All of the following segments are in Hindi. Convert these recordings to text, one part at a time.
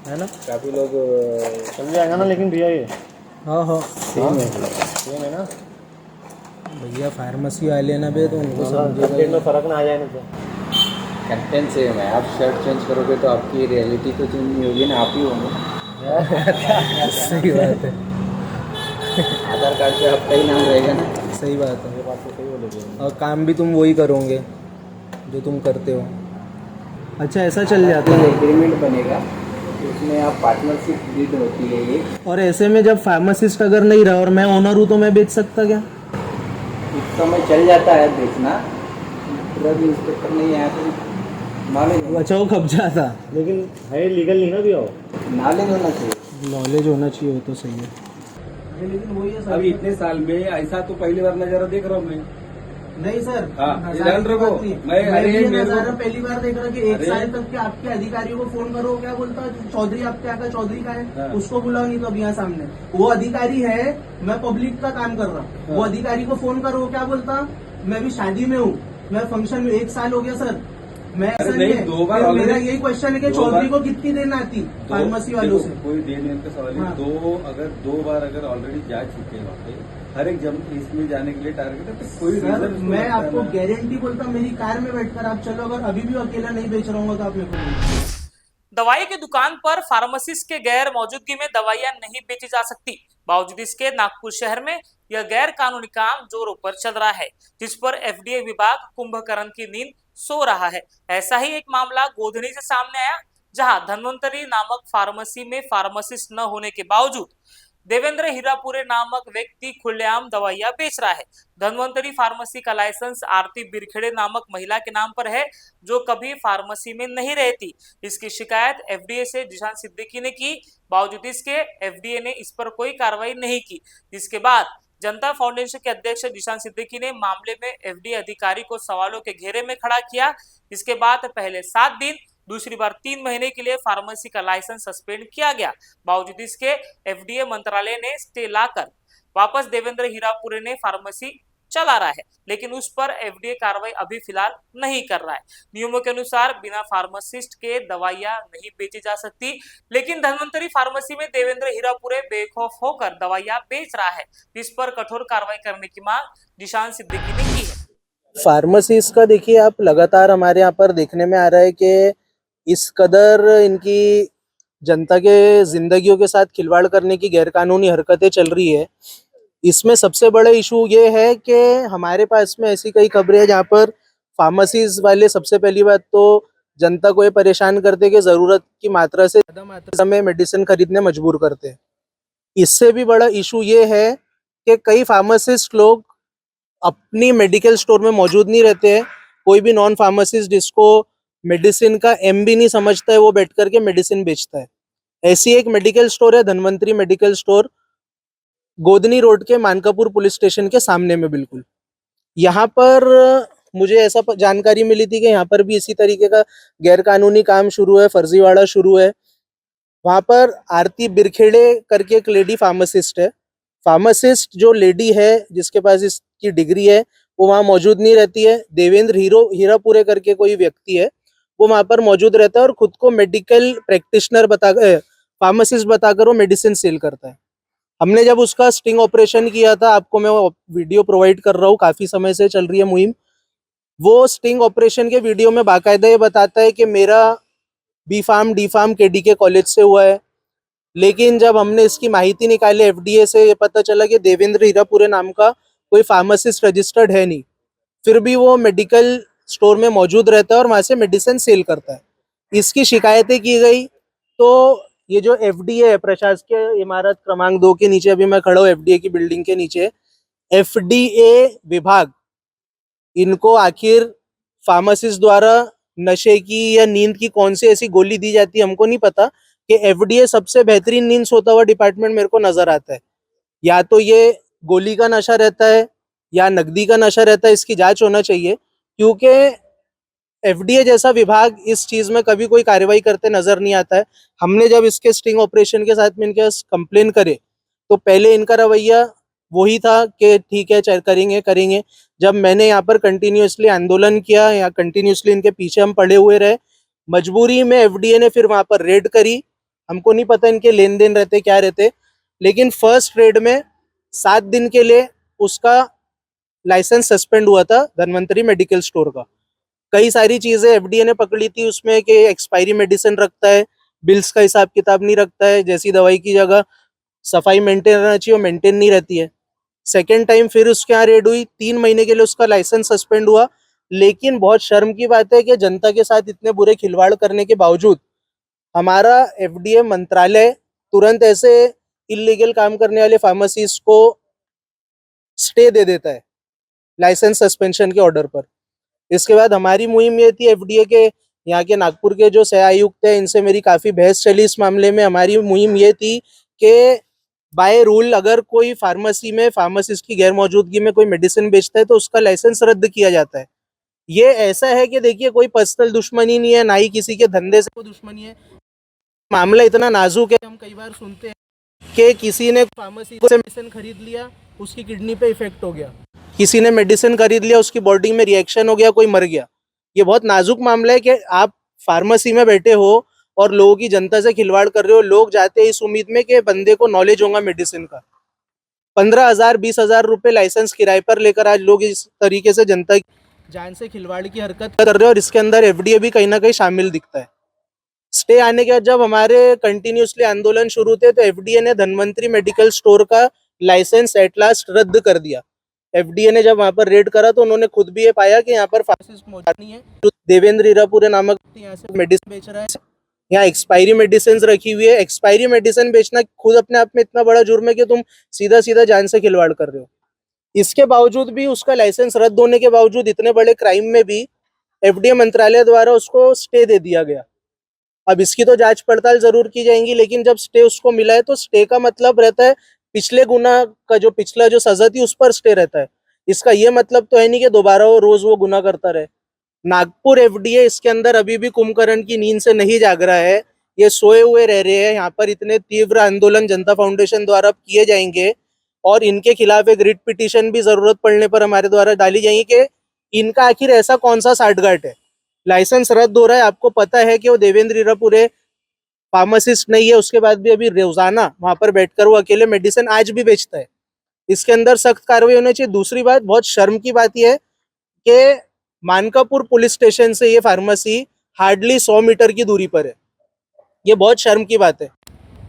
है ना? काफ़ी लोग चल जाएगा ना लेकिन भैया ये हाँ हाँ सेम है ना? भैया फार्मेसी वाले ना बे, तो उनको कंटेंट में समझेगा। फ़र्क ना आ जाए नहीं तो। कंटेंट सेम है। आप शर्ट चेंज करोगे तो आपकी रियलिटी तो चेंज नहीं होगी ना, आप ही होंगे। सही बात है, आधार कार्ड पे आपका ही नाम रहेगा ना। सही बात ये है। बात तो सही बोलेगी। और काम भी तुम वही करोगे जो तुम करते हो। अच्छा, ऐसा चल जाता है। एग्रीमेंट बनेगा, उसमें आप पार्टनरशिप डीड होती है ये। और ऐसे में जब फार्मासिस्ट अगर नहीं रहा और मैं ओनर हूँ तो मैं बेच सकता क्या? इस समय चल जाता है बेचना, ड्रग इंस्पेक्टर नहीं आया तो नॉलेज अच्छा, वो कब्जा था। लेकिन है लीगल नहीं ना भैया वो। नॉलेज होना चाहिए। नॉलेज होना चाहिए, वो तो सही है। लेकिन वही है अभी इतने साल में ऐसा तो पहली बार नजारा देख रहा हूँ मैं। नहीं सर, हाँ, नज़ारे ध्यान की रखो। बात नहीं। मैं- मैं अरे भी ये मेरे को- नज़ारा पहली बार देख रहा कि एक अरे- साल तक के आपके अधिकारियों को फोन करो, क्या बोलता चौधरी आपके यहाँ का चौधरी का है, हाँ। उसको बुलाओ नहीं तो अब यहाँ सामने वो अधिकारी है, मैं पब्लिक का काम कर रहा हूँ, वो अधिकारी को फोन करो, क्या बोलता मैं भी शादी में हूँ, मैं फंक्शन में 1 साल हो गया सर, मैं ऐसा अरे नहीं नहीं, है। 2 बार फिर मेरा already- यही क्वेश्चन है कि 2 चौधरी बार- को कितनी देना आती दो- फार्मेसी वालों देखो, से? कोई देने का सवाल हाँ। नहीं। दो बार अगर ऑलरेडी जा चुके हैं वहाँ पे, हर एक जम इसमें जाने के लिए टारगेट है, तो कोई सर, reason उसको मैं लगता है आपको ना। गारंटी बोलता हूँ, मेरी कार में बैठकर आप चलो, अगर अभी भी अकेला नहीं बेच रहा हूँ तो आप मेरे को बोलिए। दवाई की दुकान पर फार्मासिस्ट के गैर मौजूदगी में दवाइयां नहीं बेची जा सकती। बावजूद इसके नागपुर शहर में यह गैर कानूनी काम जोरों पर चल रहा है, जिस पर एफडीए विभाग कुंभकर्ण की नींद सो रहा है। ऐसा ही एक मामला गोधनी से सामने आया, जहां धन्वंतरी नामक फार्मेसी में फार्मासिस्ट न होने के बावजूद देवेंद्र हीरापुरे नामक व्यक्ति खुलेआम दवाइयां बेच रहा है। धन्वंतरी फार्मेसी का लाइसेंस आरती बिरखेड़े नामक महिला के नाम पर है, जो कभी फार्मेसी में नहीं रहती। इसकी शिकायत एफडीए से जिशान सिद्दीकी ने की, बावजूद इसके एफडीए ने इस पर कोई कार्रवाई नहीं की। जिसके बाद जनता फाउंडेशन के अध्यक्ष जिशान सिद्दीकी ने मामले में एफडीए अधिकारी को सवालों के घेरे में खड़ा किया। इसके बाद पहले 7 दिन, दूसरी बार 3 महीने के लिए फार्मेसी का लाइसेंस सस्पेंड किया गया। बावजूद इसके एफडीए मंत्रालय ने स्टे लाकर वापस देवेंद्र हीरापुरे ने फार्मेसी चला रहा है, लेकिन उस पर एफडीए कार्रवाई अभी फिलहाल नहीं कर रहा है। नियमों के अनुसार बिना फार्मासिस्ट के दवाइयां नहीं बेची जा सकती, लेकिन धन्वंतरी फार्मेसी में देवेंद्र हीरापुरे बेखौफ होकर दवाइयां बेच रहा है। इस पर कठोर कार्रवाई करने की मांग जिशान सिद्दीकी ने की है। फार्मेसीज का देखिए, आप लगातार हमारे यहाँ पर देखने में आ रहा है कि इस कदर इनकी जनता के जिंदगियों के साथ खिलवाड़ करने की गैरकानूनी हरकतें चल रही है। इसमें सबसे बड़ा इशू ये है कि हमारे पास में ऐसी कई खबरें हैं जहाँ पर फार्मेसीज वाले सबसे पहली बात तो जनता को ये परेशान करते कि ज़रूरत की मात्रा से ज़्यादा मात्रा में मेडिसिन खरीदने मजबूर करते हैं। इससे भी बड़ा इशू ये है कि कई फार्मासिस्ट लोग अपनी मेडिकल स्टोर में मौजूद नहीं रहते हैं। कोई भी नॉन फार्मासिस्ट जिसको मेडिसिन का एम भी नहीं समझता है, वो बैठ करके मेडिसिन बेचता है। ऐसी एक मेडिकल स्टोर है Dhanvantari medical store, Godhni road के मानकापुर पुलिस स्टेशन के सामने में बिल्कुल। यहाँ पर मुझे ऐसा जानकारी मिली थी कि यहाँ पर भी इसी तरीके का गैरकानूनी काम शुरू है, फर्जीवाड़ा शुरू है। वहाँ पर आरती बिरखेड़े करके एक लेडी फार्मासिस्ट है। फार्मासिस्ट जो लेडी है जिसके पास इसकी डिग्री है, वो वहाँ मौजूद नहीं रहती है। देवेंद्र हीरापुरे करके कोई व्यक्ति है, वो वहाँ पर मौजूद रहता है और खुद को मेडिकल प्रैक्टिशनर बताकर, फार्मासिस्ट बताकर वो मेडिसिन सेल करता है। हमने जब उसका स्टिंग ऑपरेशन किया था, आपको मैं वो वीडियो प्रोवाइड कर रहा हूँ, काफ़ी समय से चल रही है मुहिम। वो स्टिंग ऑपरेशन के वीडियो में बाकायदा ये बताता है कि मेरा B Pharm D Pharm KDK college से हुआ है। लेकिन जब हमने इसकी माहिती निकाली एफडीए से, ये पता चला कि देवेंद्र हीरापुरे नाम का कोई फार्मासिस्ट रजिस्टर्ड है नहीं, फिर भी वो मेडिकल स्टोर में मौजूद रहता है और वहाँ से मेडिसिन सेल करता है। इसकी शिकायतें की गई तो ये जो एफडीए है, प्रशासकीय इमारत क्रमांक 2 के नीचे, अभी मैं खड़ा हूँ एफडीए की बिल्डिंग के नीचे, एफडीए विभाग इनको आखिर फार्मासिस्ट द्वारा नशे की या नींद की कौन सी ऐसी गोली दी जाती है हमको नहीं पता, कि एफडीए सबसे बेहतरीन नींद सोता हुआ डिपार्टमेंट मेरे को नजर आता है। या तो ये गोली का नशा रहता है या नकदी का नशा रहता है, इसकी जांच होना चाहिए। क्योंकि एफडीए जैसा विभाग इस चीज में कभी कोई कार्रवाई करते नजर नहीं आता है। हमने जब इसके स्टिंग ऑपरेशन के साथ में इनके कंप्लेन करे तो पहले इनका रवैया वही था कि ठीक है, करेंगे करेंगे। जब मैंने यहाँ पर कंटिन्यूसली आंदोलन किया या कंटिन्यूसली इनके पीछे हम पड़े हुए रहे, मजबूरी में एफडीए ने फिर वहाँ पर रेड करी। हमको नहीं पता इनके लेन देन रहते क्या रहते, लेकिन फर्स्ट रेड में 7 दिन के लिए उसका लाइसेंस सस्पेंड हुआ था धन्वंतरी मेडिकल स्टोर का। कई सारी चीजें एफडीए ने पकड़ी थी उसमें कि एक्सपायरी मेडिसिन रखता है, बिल्स का हिसाब किताब नहीं रखता है, जैसी दवाई की जगह सफाई मेंटेन रहना चाहिए वो मेंटेन नहीं रहती है। सेकेंड टाइम फिर उसके यहाँ रेड हुई, 3 महीने के लिए उसका लाइसेंस सस्पेंड हुआ। लेकिन बहुत शर्म की बात है कि जनता के साथ इतने बुरे खिलवाड़ करने के बावजूद हमारा एफडीए मंत्रालय तुरंत ऐसे इलीगल काम करने वाले फार्मेसीज को स्टे दे देता है लाइसेंस सस्पेंशन के ऑर्डर पर। इसके बाद हमारी मुहिम ये थी एफडीए के यहाँ के नागपुर के जो सह आयुक्त है इनसे मेरी काफी बहस चली इस मामले में। हमारी मुहिम ये थी कि बाय रूल अगर कोई फार्मेसी में फार्मासिस्ट की गैर मौजूदगी में कोई मेडिसिन बेचता है तो उसका लाइसेंस रद्द किया जाता है। ये ऐसा है कि देखिए कोई पर्सनल दुश्मनी नहीं है, ना ही किसी के धंधे से कोई दुश्मनी है। मामला इतना नाजुक है, हम कई बार सुनते हैं कि किसी ने फार्मेसी से मेडिसिन खरीद लिया, उसकी किडनी पे इफेक्ट हो गया, किसी ने मेडिसिन खरीद लिया, उसकी बॉडी में रिएक्शन हो गया, कोई मर गया। ये बहुत नाजुक मामला है कि आप फार्मेसी में बैठे हो और लोगों की जनता से खिलवाड़ कर रहे हो। लोग जाते हैं इस उम्मीद में कि बंदे को नॉलेज होगा मेडिसिन का। 15,000 20,000 रुपए लाइसेंस किराए पर लेकर आज लोग इस तरीके से जनता की जान से खिलवाड़ की हरकत कर रहे हो और इसके अंदर एफडीए भी कहीं ना कहीं शामिल दिखता है। स्टे आने के बाद जब हमारे कंटिन्यूसली आंदोलन शुरू थे तो एफडीए ने धन्वंतरी मेडिकल स्टोर का लाइसेंस एट लास्ट रद्द कर दिया। एफडीए ने जब वहां पर रेड करा तो उन्होंने खुद भी ये पाया कि यहाँ पर फार्मासिस्ट मौजूद नहीं है। देवेंद्र हीरापुरे नामक यहाँ से मेडिसिन बेच रहा है, यहाँ एक्सपायरी मेडिसिन रखी हुई है। एक्सपायरी मेडिसिन बेचना खुद अपने आप में इतना बड़ा जुर्म है कि तुम सीधा सीधा जान से खिलवाड़ कर रहे हो। इसके बावजूद भी उसका लाइसेंस रद्द होने के बावजूद इतने बड़े क्राइम में भी एफडीए मंत्रालय द्वारा उसको स्टे दे दिया गया। अब इसकी तो जांच पड़ताल जरूर की जाएगी, लेकिन जब स्टे उसको मिला है तो स्टे का मतलब रहता है पिछले गुना का जो पिछला जो सजा थी उस पर स्टे रहता है। इसका ये मतलब तो है नहीं कि दोबारा वो रोज वो गुना करता रहे। नागपुर एफडीए इसके अंदर अभी भी कुंभकर्ण की नींद से नहीं जाग रहा है, ये सोए हुए रह रहे हैं। यहाँ पर इतने तीव्र आंदोलन जनता फाउंडेशन द्वारा किए जाएंगे और इनके खिलाफ एक रिट पिटीशन भी जरूरत पड़ने पर हमारे द्वारा डाली जाएगी कि इनका आखिर ऐसा कौन सा साठगांठ है। लाइसेंस रद्द हो रहा है, आपको पता है कि वो देवेंद्र हीरापुरे फार्मासिस्ट नहीं है, उसके बाद भी अभी रोजाना वहां पर बैठकर वो अकेले मेडिसिन आज भी बेचता है। इसके अंदर सख्त कार्रवाई होनी चाहिए। दूसरी बात, बहुत शर्म की बात यह है कि मानकापुर पुलिस स्टेशन से ये फार्मेसी हार्डली 100 मीटर की दूरी पर है। ये बहुत शर्म की बात है।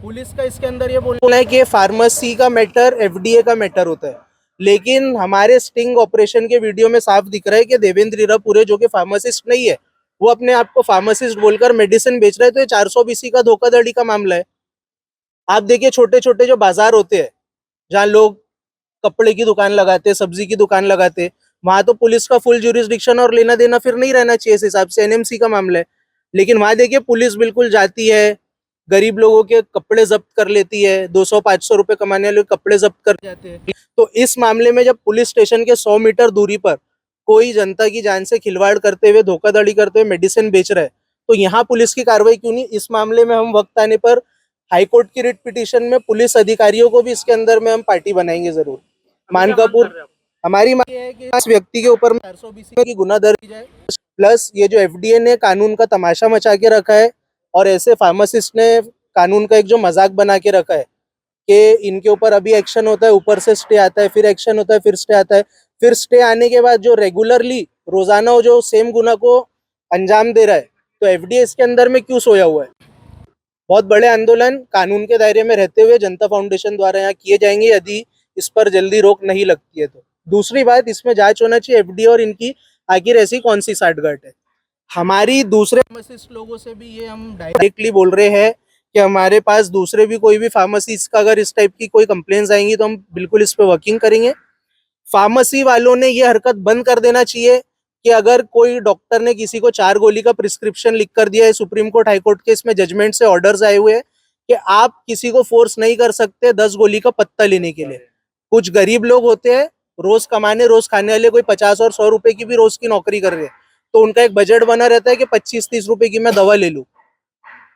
पुलिस का इसके अंदर ये बोलना है कि फार्मेसी का मैटर एफडीए का मैटर होता है, लेकिन हमारे स्टिंग ऑपरेशन के वीडियो में साफ दिख रहा है कि देवेंद्र हीरापुरे जो कि फार्मासिस्ट नहीं है वो अपने आप को फार्मासिस्ट बोलकर मेडिसिन बेच रहे हैं। तो ये 420 का धोखाधड़ी का मामला है। आप देखिए छोटे छोटे जो बाजार होते हैं जहाँ लोग कपड़े की दुकान लगाते, सब्जी की दुकान लगाते, वहां तो पुलिस का फुल ज्यूरिसडिक्शन और लेना देना फिर नहीं रहना चाहिए, इस हिसाब से एनएमसी का मामला है। लेकिन वहां देखिए पुलिस बिल्कुल जाती है, गरीब लोगों के कपड़े जब्त कर लेती है, 200-500 रुपए कमाने वाले कपड़े जब्त कर जाते हैं। तो इस मामले में जब पुलिस स्टेशन के 100 मीटर दूरी पर कोई जनता की जान से खिलवाड़ करते हुए, धोखाधड़ी करते हुए मेडिसिन बेच रहा है तो यहाँ पुलिस की कार्रवाई क्यों नहीं? इस मामले में हम वक्त आने पर हाईकोर्ट की रिट पिटीशन में पुलिस अधिकारियों को भी इसके अंदर में हम पार्टी बनाएंगे जरूर। मानकापुर हमारी मांग है कि इस व्यक्ति के ऊपर 420 की गुना दर्ज की जाए, प्लस ये जो एफडीए ने कानून का तमाशा मचा के रखा है और ऐसे फार्मासिस्ट ने कानून का एक जो मजाक बना के रखा है कि इनके ऊपर अभी एक्शन होता है, ऊपर से स्टे आता है, फिर एक्शन होता है, फिर स्टे आता है, फिर स्टे आने के बाद जो रेगुलरली रोजाना जो सेम गुना को अंजाम दे रहा है, तो एफडीए इसके अंदर में क्यों सोया हुआ है? बहुत बड़े आंदोलन कानून के दायरे में रहते हुए जनता फाउंडेशन द्वारा यहाँ किए जाएंगे यदि इस पर जल्दी रोक नहीं लगती है तो। दूसरी बात, इसमें जांच होना चाहिए एफडीए और इनकी आखिर ऐसी कौन सी साठगांठ है। हमारी दूसरे फार्मासिस्ट लोगों से भी ये हम डायरेक्टली बोल रहे हैं कि हमारे पास दूसरे भी कोई भी फार्मेसीज का अगर इस टाइप की कोई कंप्लेंट्स आएंगी तो हम बिल्कुल इस पे वर्किंग करेंगे। फार्मेसी वालों ने ये हरकत बंद कर देना चाहिए कि अगर कोई डॉक्टर ने किसी को 4 गोली का प्रिस्क्रिप्शन लिख कर दिया है, सुप्रीम कोर्ट हाई कोर्ट के इसमें जजमेंट से ऑर्डर्स आए हुए हैं कि आप किसी को फोर्स नहीं कर सकते 10 गोली का पत्ता लेने के लिए। कुछ गरीब लोग होते हैं, रोज कमाने रोज खाने वाले, कोई 50 और 100 रुपए की भी रोज की नौकरी कर रहे हैं, तो उनका एक बजट बना रहता है कि 25-30 रुपए की मैं दवा ले लूं,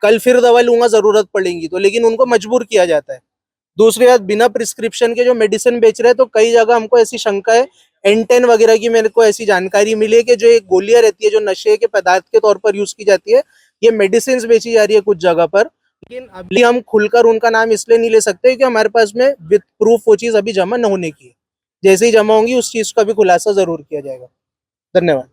कल फिर दवा लूंगा जरूरत पड़ेगी तो, लेकिन उनको मजबूर किया जाता है। दूसरी बात, बिना प्रिस्क्रिप्शन के जो मेडिसिन बेच रहे हैं तो कई जगह हमको ऐसी शंका है, N10 वगैरह की मेरे को ऐसी जानकारी मिली है कि जो एक गोलियां रहती है जो नशे के पदार्थ के तौर पर यूज की जाती है, ये मेडिसिन बेची जा रही है कुछ जगह पर, लेकिन अभी हम खुलकर उनका नाम इसलिए नहीं ले सकते क्योंकि हमारे पास में विद प्रूफ वो चीज अभी जमा न होने की है। जैसे ही जमा होंगी उस चीज का भी खुलासा जरूर किया जाएगा। धन्यवाद।